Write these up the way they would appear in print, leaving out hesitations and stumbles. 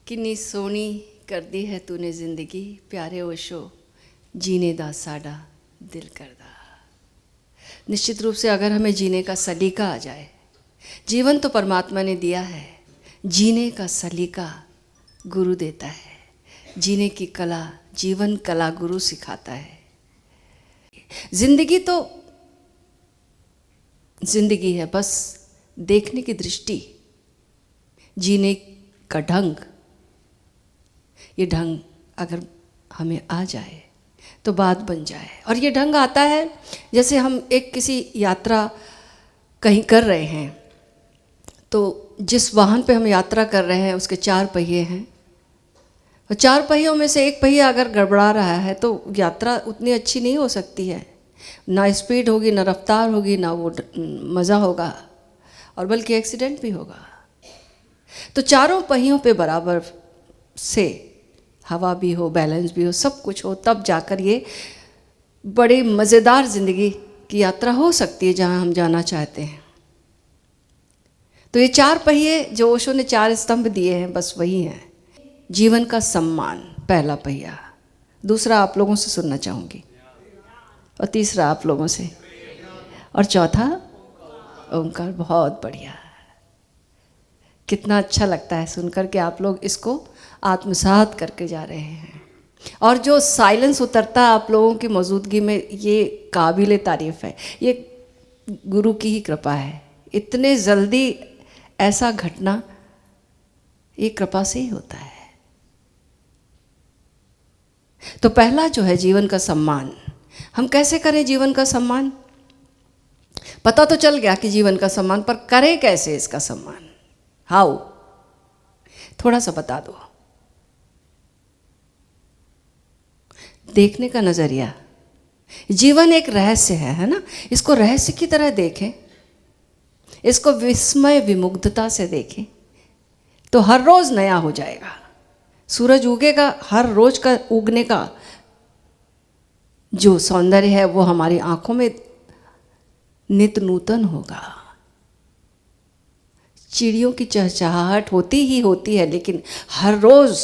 किन्नी सोहनी कर दी है तूने जिंदगी प्यारे ओशो जीने दा साडा दिल करदा। निश्चित रूप से अगर हमें जीने का सलीका आ जाए, जीवन तो परमात्मा ने दिया है, जीने का सलीका गुरु देता है। जीने की कला, जीवन कला गुरु सिखाता है। जिंदगी तो जिंदगी है, बस देखने की दृष्टि, जीने का ढंग, ये ढंग अगर हमें आ जाए तो बात बन जाए। और ये ढंग आता है जैसे हम एक किसी यात्रा कहीं कर रहे हैं, तो जिस वाहन पे हम यात्रा कर रहे हैं उसके 4 पहिए हैं, और 4 पहियों में से एक पहिया अगर गड़बड़ा रहा है तो यात्रा उतनी अच्छी नहीं हो सकती है। ना स्पीड होगी, ना रफ्तार होगी, ना वो मज़ा होगा, और बल्कि एक्सीडेंट भी होगा। तो 4 पहियों पे बराबर से हवा भी हो, बैलेंस भी हो, सब कुछ हो, तब जाकर ये बड़ी मज़ेदार ज़िंदगी की यात्रा हो सकती है जहाँ हम जाना चाहते हैं। तो ये 4 पहिए जो ओशो ने 4 स्तंभ दिए हैं, बस वही हैं। जीवन का सम्मान पहला पहिया, दूसरा आप लोगों से सुनना चाहूँगी, और तीसरा आप लोगों से, और चौथा ओंकार। बहुत बढ़िया, कितना अच्छा लगता है सुनकर के आप लोग इसको आत्मसात करके जा रहे हैं। और जो साइलेंस उतरता है आप लोगों की मौजूदगी में, ये काबिल तारीफ़ है। ये गुरु की ही कृपा है। इतने जल्दी ऐसा घटना ये कृपा से ही होता है। तो पहला जो है जीवन का सम्मान, हम कैसे करें जीवन का सम्मान? पता तो चल गया कि जीवन का सम्मान, पर करें कैसे इसका सम्मान? हाउ? थोड़ा सा बता दो। देखने का नजरिया, जीवन एक रहस्य है ना? इसको रहस्य की तरह देखें, इसको विस्मय विमुग्धता से देखें, तो हर रोज नया हो जाएगा। सूरज उगेगा, हर रोज का उगने का जो सौंदर्य है वो हमारी आंखों में नित नूतन होगा। चिड़ियों की चहचहाहट होती ही होती है, लेकिन हर रोज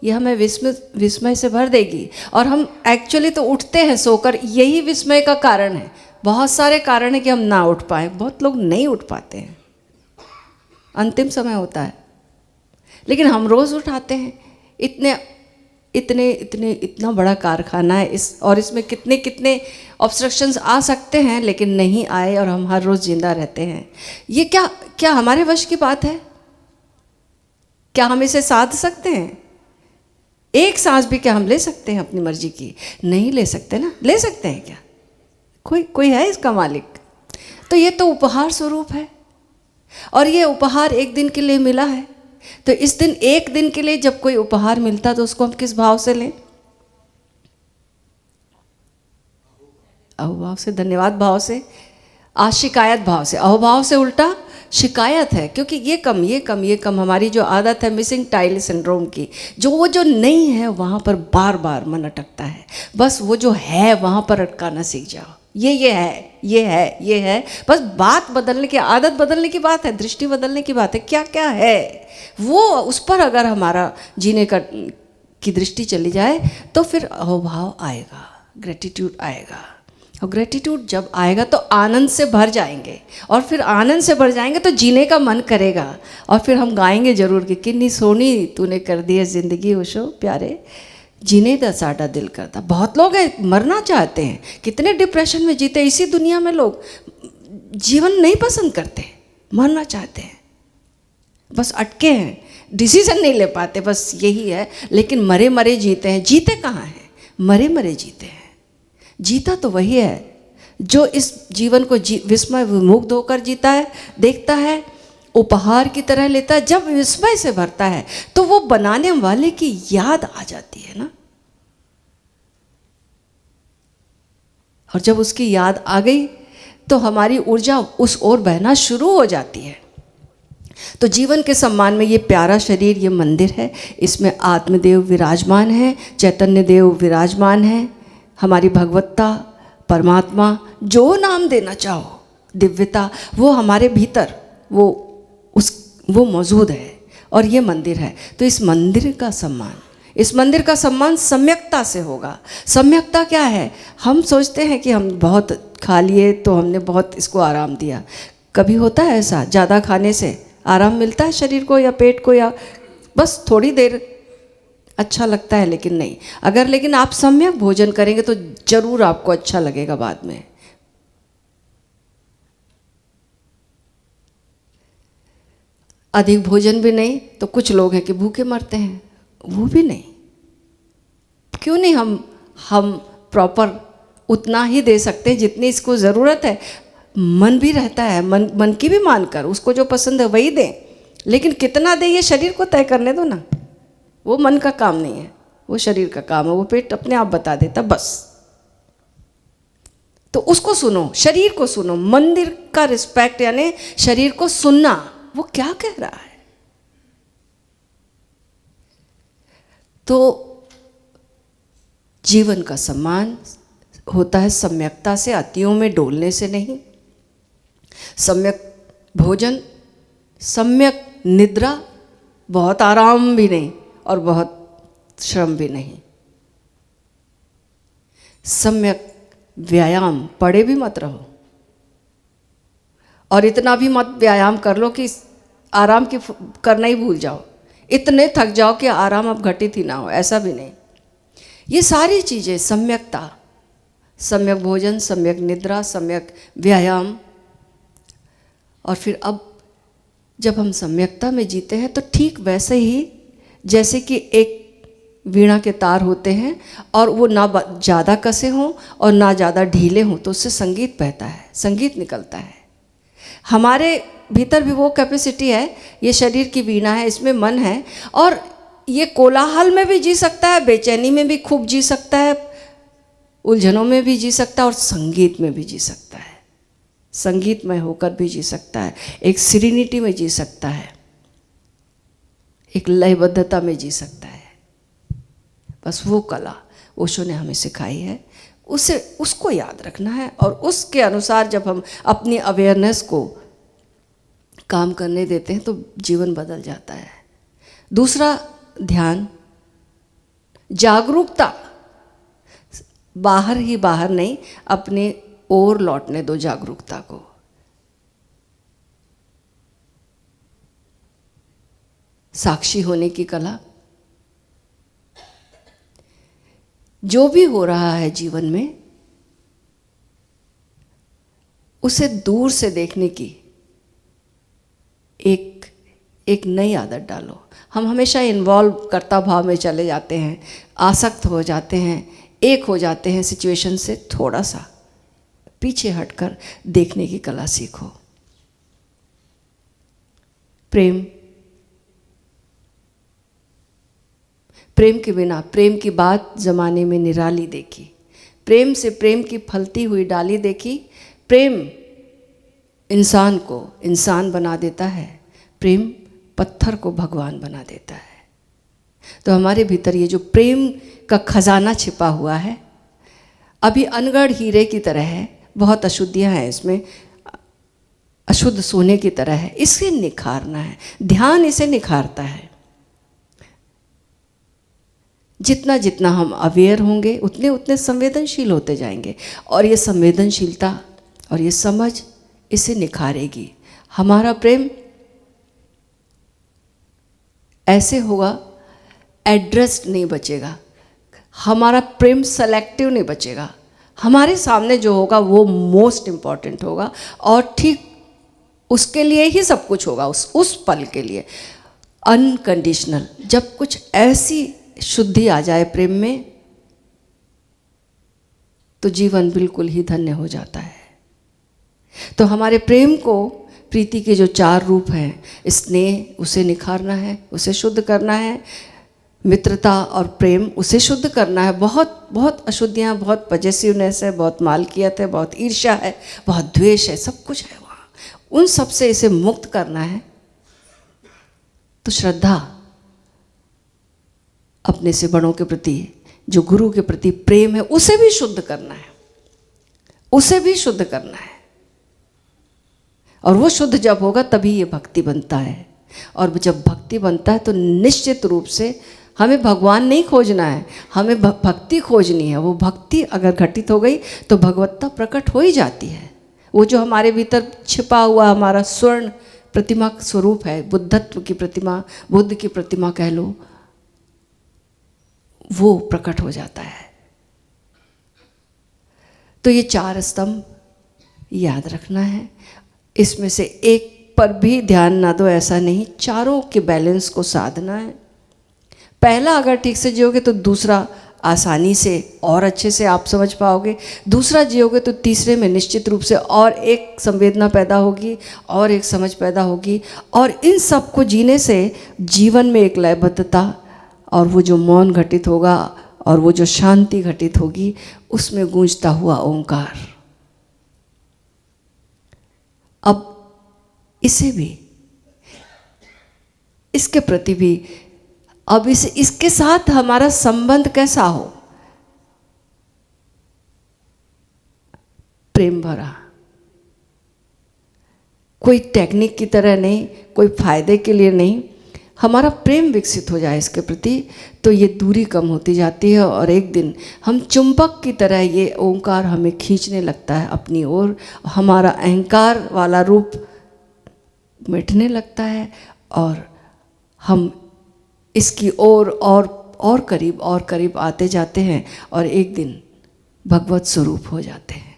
ये हमें विस्मय से भर देगी। और हम एक्चुअली तो उठते हैं सोकर, यही विस्मय का कारण है। बहुत सारे कारण है कि हम ना उठ पाए, बहुत लोग नहीं उठ पाते हैं, अंतिम समय होता है, लेकिन हम रोज़ उठाते हैं। इतना बड़ा कारखाना है और इसमें कितने कितने ऑब्स्ट्रक्शंस आ सकते हैं, लेकिन नहीं आए, और हम हर रोज़ जिंदा रहते हैं। ये क्या हमारे वश की बात है? क्या हम इसे साध सकते हैं? एक सांस भी क्या हम ले सकते हैं अपनी मर्जी की? नहीं ले सकते ना। ले सकते हैं क्या? कोई है इसका मालिक? तो ये तो उपहार स्वरूप है, और ये उपहार एक दिन के लिए मिला है। तो इस दिन, एक दिन के लिए जब कोई उपहार मिलता तो उसको हम किस भाव से लें? अहोभाव से, धन्यवाद भाव से, आशिकायत भाव से। अहोभाव से उल्टा शिकायत है, क्योंकि ये कम हमारी जो आदत है मिसिंग टाइल सिंड्रोम की, जो नहीं है वहाँ पर बार बार मन अटकता है। बस वो जो है वहाँ पर अटकाना सीख जाओ। ये है, बस बात बदलने की, आदत बदलने की बात है, दृष्टि बदलने की बात है। क्या है वो, उस पर अगर हमारा जीने की दृष्टि चली जाए तो फिर अहोभाव आएगा, ग्रेटिट्यूड आएगा। और ग्रेटिट्यूड जब आएगा तो आनंद से भर जाएंगे, और फिर आनंद से भर जाएंगे तो जीने का मन करेगा, और फिर हम गाएंगे जरूर कि किन्नी सोहनी तूने कर दी है जिंदगी ओशो प्यारे जीने दा साडा दिल करता। बहुत लोग हैं मरना चाहते हैं, कितने डिप्रेशन में जीते। इसी दुनिया में लोग जीवन नहीं पसंद करते, मरना चाहते हैं, बस अटके हैं, डिसीजन नहीं ले पाते, बस यही है। लेकिन मरे मरे जीते हैं। जीते कहाँ हैं? मरे मरे जीते हैं। जीता तो वही है जो इस जीवन को विस्मय विमुग्ध होकर जीता है, देखता है, उपहार की तरह लेता है। जब विस्मय से भरता है तो वो बनाने वाले की याद आ जाती है ना, और जब उसकी याद आ गई तो हमारी ऊर्जा उस ओर बहना शुरू हो जाती है। तो जीवन के सम्मान में ये प्यारा शरीर, ये मंदिर है, इसमें आत्मदेव विराजमान है, चैतन्य देव विराजमान है, हमारी भगवत्ता, परमात्मा, जो नाम देना चाहो, दिव्यता, वो हमारे भीतर वो मौजूद है। और ये मंदिर है। तो इस मंदिर का सम्मान सम्यकता से होगा। सम्यकता क्या है? हम सोचते हैं कि हम बहुत खा लिए तो हमने बहुत इसको आराम दिया। कभी होता है ऐसा? ज़्यादा खाने से आराम मिलता है शरीर को या पेट को, या बस थोड़ी देर अच्छा लगता है, लेकिन नहीं। अगर लेकिन आप सम्यक भोजन करेंगे तो जरूर आपको अच्छा लगेगा बाद में। अधिक भोजन भी नहीं तो कुछ लोग हैं कि भूखे मरते हैं, वो भी नहीं। क्यों नहीं हम प्रॉपर उतना ही दे सकते हैं जितनी इसको ज़रूरत है। मन भी रहता है, मन की भी मानकर उसको जो पसंद है वही दें, लेकिन कितना दें ये शरीर को तय करने दो ना। वो मन का काम नहीं है, वो शरीर का काम है, वो पेट अपने आप बता देता बस। तो उसको सुनो, शरीर को सुनो। मंदिर का रिस्पेक्ट यानी शरीर को सुनना, वो क्या कह रहा है। तो जीवन का सम्मान होता है सम्यकता से, अतियों में डोलने से नहीं। सम्यक भोजन, सम्यक निद्रा, बहुत आराम भी नहीं और बहुत श्रम भी नहीं। सम्यक व्यायाम, पड़े भी मत रहो और इतना भी मत व्यायाम कर लो कि आराम की करना ही भूल जाओ, इतने थक जाओ कि आराम अब घटित ही ना हो, ऐसा भी नहीं। ये सारी चीज़ें सम्यकता, सम्यक भोजन, सम्यक निद्रा, सम्यक व्यायाम। और फिर अब जब हम सम्यकता में जीते हैं तो ठीक वैसे ही जैसे कि एक वीणा के तार होते हैं और वो ना ज़्यादा कसे हों और ना ज़्यादा ढीले हों, तो उससे संगीत बहता है, संगीत निकलता है। हमारे भीतर भी वो कैपेसिटी है। ये शरीर की वीणा है, इसमें मन है और ये कोलाहल में भी जी सकता है, बेचैनी में भी खूब जी सकता है, उलझनों में भी जी सकता है और संगीत में भी जी सकता है, संगीतमय होकर भी जी सकता है, एक सीरेनिटी में जी सकता है, एक लयबद्धता में जी सकता है। बस वो कला ओशो ने हमें सिखाई है, उसको याद रखना है और उसके अनुसार जब हम अपनी अवेयरनेस को काम करने देते हैं तो जीवन बदल जाता है। दूसरा, ध्यान, जागरूकता। बाहर ही बाहर नहीं, अपने ओर लौटने दो जागरूकता को। साक्षी होने की कला। जो भी हो रहा है जीवन में उसे दूर से देखने की एक नई आदत डालो। हम हमेशा इन्वॉल्व कर्ता भाव में चले जाते हैं, आसक्त हो जाते हैं, एक हो जाते हैं सिचुएशन से। थोड़ा सा पीछे हटकर देखने की कला सीखो। प्रेम, प्रेम के बिना प्रेम की बात जमाने में निराली देखी। प्रेम से प्रेम की फलती हुई डाली देखी। प्रेम इंसान को इंसान बना देता है, प्रेम पत्थर को भगवान बना देता है। तो हमारे भीतर ये जो प्रेम का खजाना छिपा हुआ है, अभी अनगढ़ हीरे की तरह है, बहुत अशुद्धियाँ हैं इसमें, अशुद्ध सोने की तरह है, इसे निखारना है। ध्यान इसे निखारता है। जितना जितना हम अवेयर होंगे उतने उतने संवेदनशील होते जाएंगे और ये संवेदनशीलता और ये समझ इसे निखारेगी। हमारा प्रेम ऐसे होगा, एड्रेस्ड नहीं बचेगा। हमारा प्रेम सेलेक्टिव नहीं बचेगा। हमारे सामने जो होगा वो मोस्ट इम्पॉर्टेंट होगा और ठीक उसके लिए ही सब कुछ होगा, उस पल के लिए अनकंडीशनल। जब कुछ ऐसी शुद्धि आ जाए प्रेम में तो जीवन बिल्कुल ही धन्य हो जाता है। तो हमारे प्रेम को, प्रीति के जो 4 रूप हैं, स्नेह उसे निखारना है, उसे शुद्ध करना है, मित्रता और प्रेम उसे शुद्ध करना है। बहुत बहुत अशुद्धियाँ, बहुत पजेसिवनेस है, बहुत मालकियत है, बहुत ईर्ष्या है, बहुत द्वेष है, सब कुछ है वहाँ। उन सब से इसे मुक्त करना है। तो श्रद्धा, अपने से बड़ों के प्रति जो गुरु के प्रति प्रेम है, उसे भी शुद्ध करना है, उसे भी शुद्ध करना है। और वो शुद्ध जब होगा तभी ये भक्ति बनता है। और जब भक्ति बनता है तो निश्चित रूप से हमें भगवान नहीं खोजना है, हमें भक्ति खोजनी है। वो भक्ति अगर घटित हो गई तो भगवत्ता प्रकट हो ही जाती है। वो जो हमारे भीतर छिपा हुआ हमारा स्वर्ण प्रतिमा स्वरूप है, बुद्धत्व की प्रतिमा, बुद्ध की प्रतिमा कह लो, वो प्रकट हो जाता है। तो ये 4 स्तंभ याद रखना है, इसमें से एक पर भी ध्यान ना दो, ऐसा नहीं, चारों के बैलेंस को साधना है। पहला अगर ठीक से जियोगे तो दूसरा आसानी से और अच्छे से आप समझ पाओगे, दूसरा जियोगे तो तीसरे में निश्चित रूप से और एक संवेदना पैदा होगी और एक समझ पैदा होगी, और इन सब को जीने से जीवन में एक लयबद्धता और वो जो मौन घटित होगा और वो जो शांति घटित होगी, उसमें गूंजता हुआ ओंकार। अब इसे भी, इसके प्रति भी, अब इसके साथ हमारा संबंध कैसा हो? प्रेम भरा, कोई टेक्निक की तरह नहीं, कोई फायदे के लिए नहीं, हमारा प्रेम विकसित हो जाए इसके प्रति, तो ये दूरी कम होती जाती है और एक दिन हम चुंबक की तरह ये ओंकार हमें खींचने लगता है अपनी ओर, हमारा अहंकार वाला रूप मिटने लगता है और हम इसकी ओर और करीब आते जाते हैं और एक दिन भगवत स्वरूप हो जाते हैं।